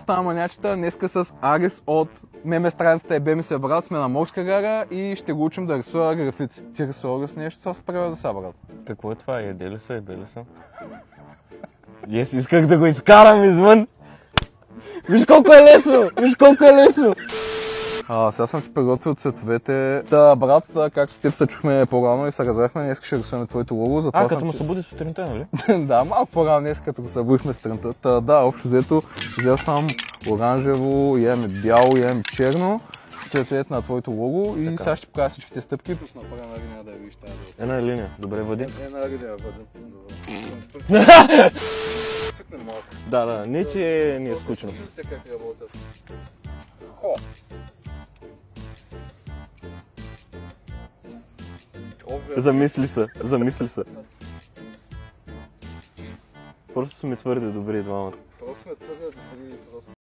Става манячета, днеска с Арис от меме страницата Ебе ми се брат, сме на Морска гара и ще го учим да рисува графити. Ти рисува с нещо с превода са, брат. Какво е това? Еде ли са, ебе ли са? Исках да го изкарам извън! Виж колко е лесно! Виж колко е лесно! Сега съм ти приготвил цветовете. Та, брат, както с теб се чухме по-рано и се разбрахме, днес ще рисуваме твоето лого. Като му събуди сутринта, нали? Да, малко по-рано днес, като го събудихме сутринта. Да, общо взето, взел съм оранжево, имаме бяло, имаме черно. Цветовете на твоето лого и сега ще покажа всичките стъпки. Плюс направя една линия да я видиш тази. Една линия, добре въди. Една линия въди. Свикнем малко. Да, не че ни е скучно. Виждате как работят. Замисли се. Просто са ми твърде добри двамата. Просто сме твърде добри.